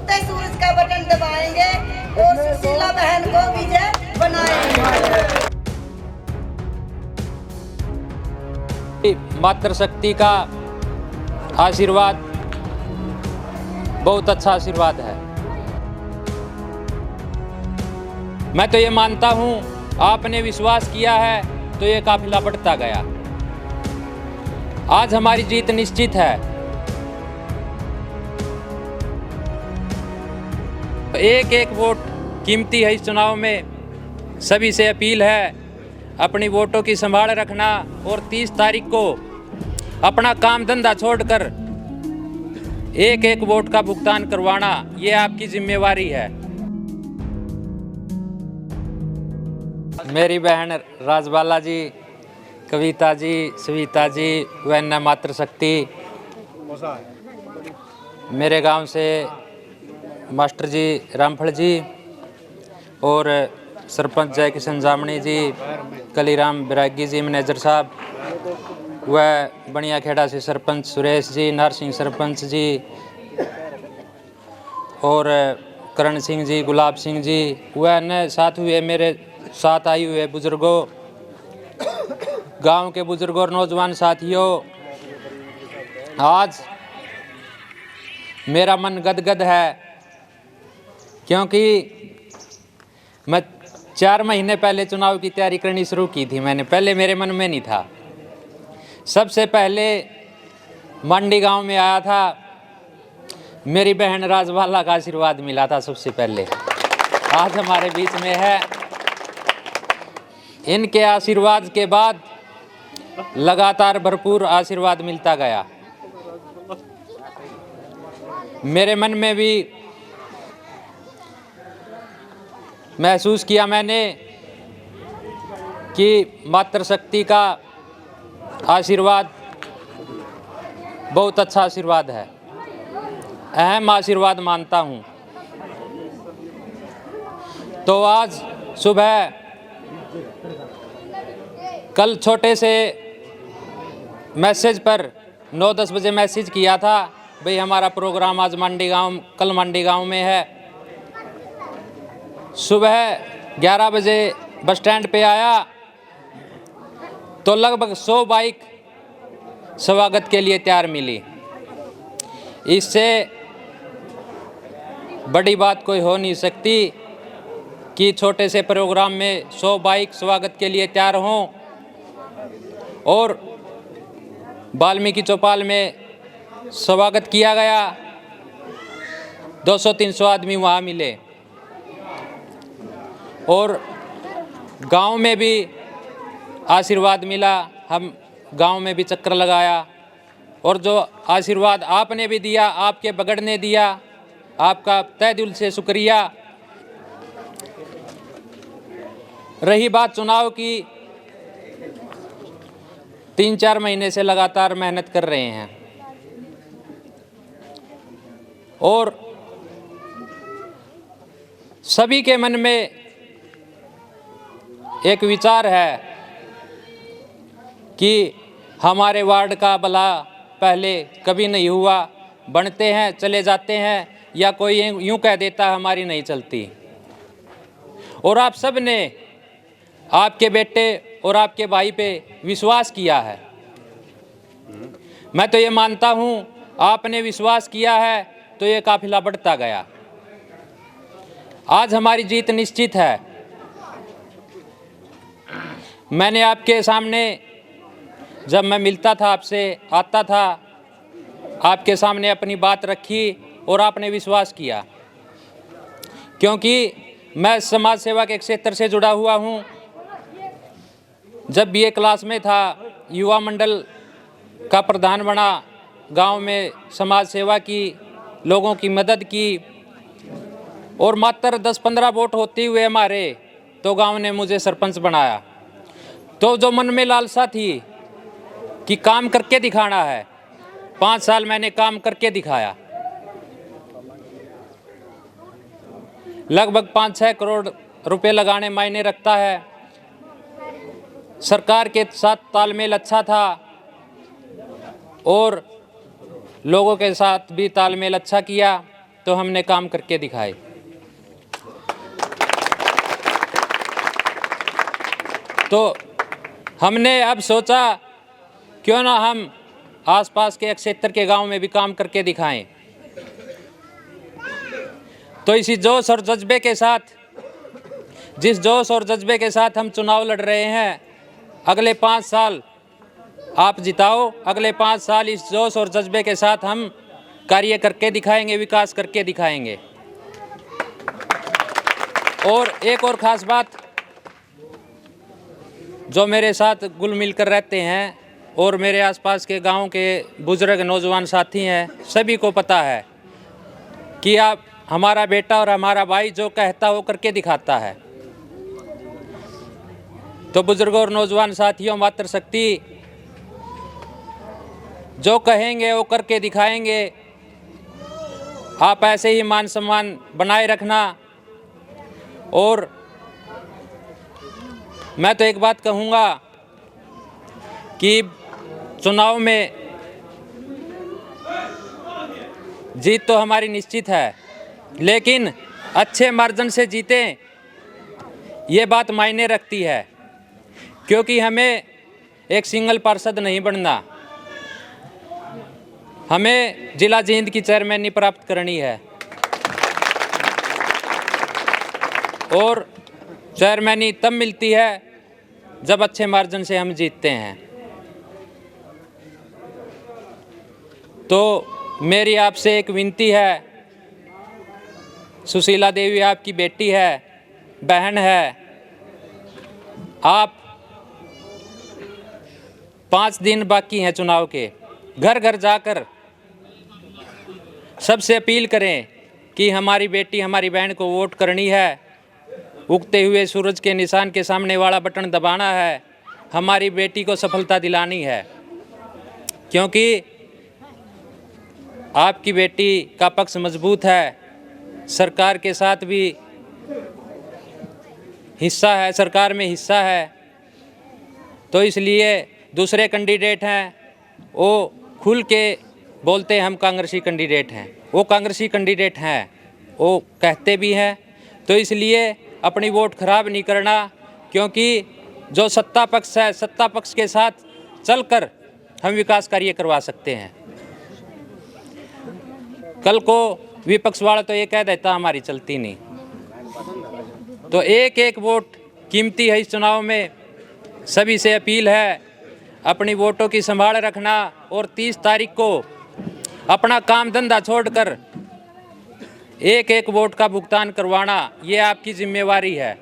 उगते सूरज का बटन दबाएंगे और सुशीला बहन को विजय बनाएंगे। मातृशक्ति का आशीर्वाद बहुत अच्छा आशीर्वाद है। मैं तो ये मानता हूं, आपने विश्वास किया है तो ये काफिला बढ़ता गया। आज हमारी जीत निश्चित है। एक एक वोट कीमती है इस चुनाव में। सभी से अपील है, अपनी वोटों की संभाल रखना और 30 तारीख को अपना काम धंधा छोड़कर एक एक वोट का भुगतान करवाना, ये आपकी जिम्मेवारी है। मेरी बहन राजबाला जी, कविता जी, सविता जी, वैन्या मातृशक्ति, मेरे गांव से मास्टर जी रामफल जी और सरपंच जय किशन जामनी जी, कलीराम बिरागी जी मैनेजर साहब, वह बनिया खेड़ा से सरपंच सुरेश जी, नारसिंह सरपंच जी और करण सिंह जी, गुलाब सिंह जी, वह अन्य साथ हुए मेरे साथ आए हुए बुजुर्गों, गांव के बुजुर्गों और नौजवान साथियों, आज मेरा मन गदगद है क्योंकि मैं 4 महीने पहले चुनाव की तैयारी करनी शुरू की थी। पहले मेरे मन में नहीं था। सबसे पहले मंडी गांव में आया था, मेरी बहन राजबाला का आशीर्वाद मिला था सबसे पहले। आज हमारे बीच में है। इनके आशीर्वाद के बाद लगातार भरपूर आशीर्वाद मिलता गया। मेरे मन में भी महसूस किया मैंने कि मातृशक्ति का आशीर्वाद बहुत अच्छा आशीर्वाद है, अहम आशीर्वाद मानता हूँ। तो आज सुबह कल छोटे से मैसेज पर 9-10 बजे मैसेज किया था, भाई हमारा प्रोग्राम आज कल मंडी गांव में है। सुबह 11 बजे बस स्टैंड पे आया तो लगभग 100 बाइक स्वागत के लिए तैयार मिली। इससे बड़ी बात कोई हो नहीं सकती कि छोटे से प्रोग्राम में 100 बाइक स्वागत के लिए तैयार हों। और वाल्मीकि चौपाल में स्वागत किया गया, 200-300 आदमी वहाँ मिले और गांव में भी आशीर्वाद मिला। हम गांव में भी चक्कर लगाया और जो आशीर्वाद आपने भी दिया, आपके बगड़ ने दिया, आपका तहे दिल से शुक्रिया। रही बात चुनाव की, 3-4 महीने से लगातार मेहनत कर रहे हैं और सभी के मन में एक विचार है कि हमारे वार्ड का भला पहले कभी नहीं हुआ, बनते हैं चले जाते हैं, या कोई यूं कह देता हमारी नहीं चलती। और आप सब ने आपके बेटे और आपके भाई पे विश्वास किया है। मैं तो ये मानता हूं, आपने विश्वास किया है तो ये काफिला बढ़ता गया। आज हमारी जीत निश्चित है। मैंने आपके सामने, जब मैं मिलता था आपसे, आता था, आपके सामने अपनी बात रखी और आपने विश्वास किया, क्योंकि मैं समाज सेवा के क्षेत्र से जुड़ा हुआ हूँ। जब BA क्लास में था, युवा मंडल का प्रधान बना, गांव में समाज सेवा की, लोगों की मदद की और मात्र 10-15 वोट होते हुए हमारे तो गांव ने मुझे सरपंच बनाया। तो जो मन में लालसा थी कि काम करके दिखाना है, 5 साल मैंने काम करके दिखाया। लगभग 5-6 करोड़ रुपए लगाने मायने रखता है। सरकार के साथ तालमेल अच्छा था और लोगों के साथ भी तालमेल अच्छा किया। तो हमने काम करके दिखाए। तो हमने अब सोचा क्यों ना हम आसपास के क्षेत्र के गांव में भी काम करके दिखाएं। तो इसी जोश और जज्बे के साथ, जिस जोश और जज्बे के साथ हम चुनाव लड़ रहे हैं, अगले 5 साल आप जिताओ, अगले 5 साल इस जोश और जज्बे के साथ हम कार्य करके दिखाएंगे, विकास करके दिखाएंगे। और एक और ख़ास बात, जो मेरे साथ घुल मिल कर रहते हैं और मेरे आसपास के गांव के बुजुर्ग नौजवान साथी हैं, सभी को पता है कि आप हमारा बेटा और हमारा भाई जो कहता हो करके दिखाता है। तो बुजुर्गों और नौजवान साथियों, मातृशक्ति जो कहेंगे वो करके दिखाएंगे। आप ऐसे ही मान सम्मान बनाए रखना। और मैं तो एक बात कहूँगा कि चुनाव में जीत तो हमारी निश्चित है, लेकिन अच्छे मार्जिन से जीतें, ये बात मायने रखती है, क्योंकि हमें एक सिंगल पार्षद नहीं बनना, हमें जिला जींद की चेयरमैनी प्राप्त करनी है। और चेयरमैनी तब मिलती है जब अच्छे मार्जिन से हम जीतते हैं। तो मेरी आपसे एक विनती है, सुशीला देवी आपकी बेटी है, बहन है, आप 5 दिन बाकी हैं चुनाव के, घर घर जाकर सबसे अपील करें कि हमारी बेटी, हमारी बहन को वोट करनी है। उगते हुए सूरज के निशान के सामने वाला बटन दबाना है, हमारी बेटी को सफलता दिलानी है, क्योंकि आपकी बेटी का पक्ष मजबूत है, सरकार के साथ भी हिस्सा है, सरकार में हिस्सा है। तो इसलिए दूसरे कैंडिडेट हैं वो खुल के बोलते हैं हम कांग्रेसी कैंडिडेट हैं, वो कांग्रेसी कैंडिडेट हैं, वो कहते भी हैं। तो इसलिए अपनी वोट खराब नहीं करना, क्योंकि जो सत्ता पक्ष है, सत्ता पक्ष के साथ चलकर हम विकास कार्य करवा सकते हैं। कल को विपक्ष वाला तो ये कह देता हमारी चलती नहीं। तो एक एक वोट कीमती है इस चुनाव में। सभी से अपील है, अपनी वोटों की संभाल रखना और 30 तारीख को अपना काम धंधा छोड़कर एक एक वोट का भुगतान करवाना, ये आपकी जिम्मेवारी है।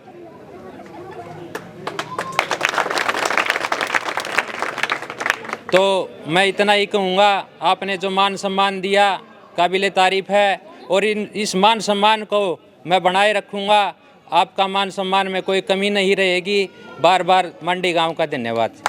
तो मैं इतना ही कहूँगा, आपने जो मान सम्मान दिया काबिले तारीफ है, और इस मान सम्मान को मैं बनाए रखूँगा। आपका मान सम्मान में कोई कमी नहीं रहेगी। बार बार मंडी गांव का धन्यवाद।